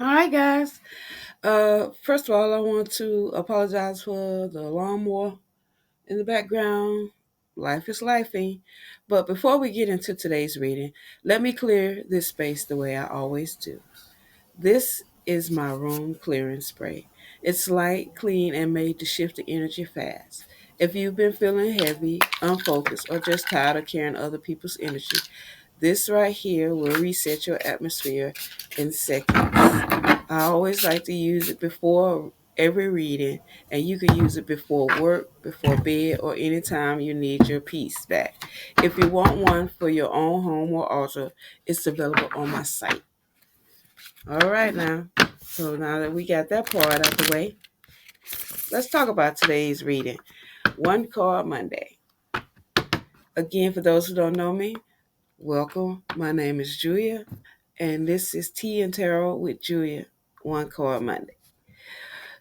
All right, guys. First of all, I want to apologize for the lawnmower in the background. Life is lifing. But before we get into today's reading, let me clear this space the way I always do. This is my room clearing spray. It's light, clean, and made to shift the energy fast. If you've been feeling heavy, unfocused, or just tired of carrying other people's energy, this right here will reset your atmosphere in seconds. I always like to use it before every reading, and you can use it before work, before bed, or anytime you need your peace back. If you want one for your own home or altar, it's available on my site. All right, now. So now that we got that part out the way, let's talk about today's reading. One Card Monday. Again, for those who don't know me, welcome. My name is Julia, and this is Tea and Tarot with Julia. One Card Monday.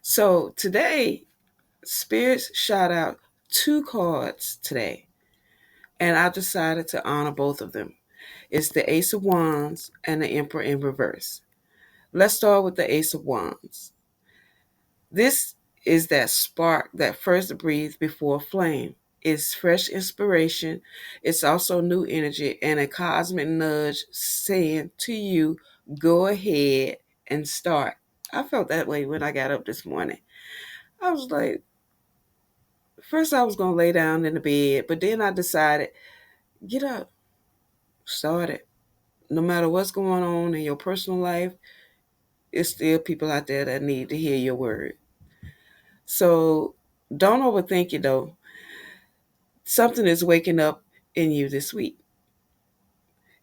So today, Spirits shot out two cards today, and I decided to honor both of them. It's the Ace of Wands and the Emperor in reverse. Let's start with the Ace of Wands. This is that spark that first breathes before a flame. It's fresh inspiration. It's also new energy and a cosmic nudge saying to you, go ahead and start. I felt that way when I got up this morning. I was like, first I was going to lay down in the bed, but then I decided, get up, start it. No matter what's going on in your personal life, it's still people out there that need to hear your word. So don't overthink it though. Something is waking up in you this week.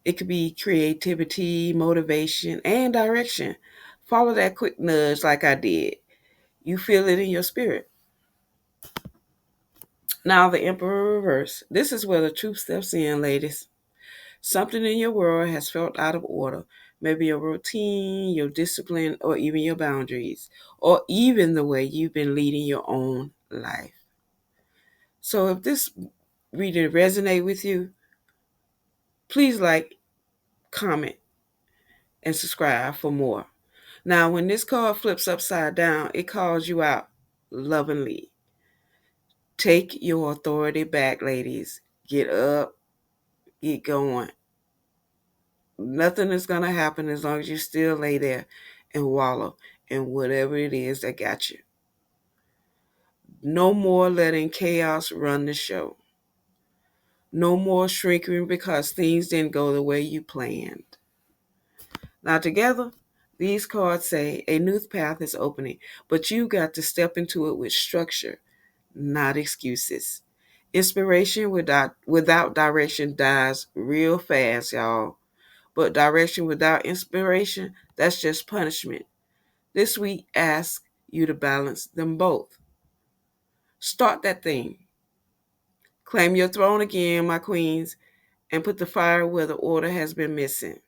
It could be creativity, motivation, and direction. Follow that quick nudge like I did. You feel it in your spirit. Now, the Emperor reverse. This is where the truth steps in, ladies. Something in your world has felt out of order. Maybe your routine, your discipline, or even your boundaries, or even the way you've been leading your own life. So if this reading resonate with you, please like, comment, and subscribe for more. Now, when this card flips upside down, it calls you out lovingly. Take your authority back, ladies. Get up, get going. Nothing is going to happen as long as you still lay there and wallow in whatever it is that got you. No more letting chaos run the show. No more shrinking because things didn't go the way you planned. Now, together, these cards say a new path is opening, but you got to step into it with structure, not excuses. Inspiration without direction dies real fast, y'all. But direction without inspiration, that's just punishment. This week, ask you to balance them both. Start that thing. Claim your throne again, my queens, and put the fire where the order has been missing.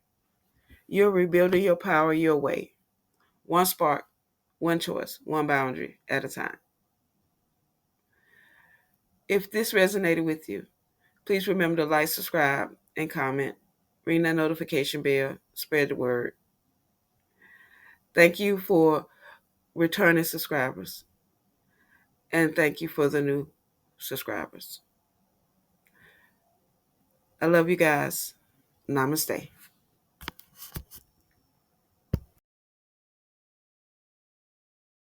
You're rebuilding your power your way. One spark, one choice, one boundary at a time. If this resonated with you, please remember to like, subscribe, and comment. Ring that notification bell. Spread the word. Thank you for returning subscribers. And thank you for the new subscribers. I love you guys. Namaste.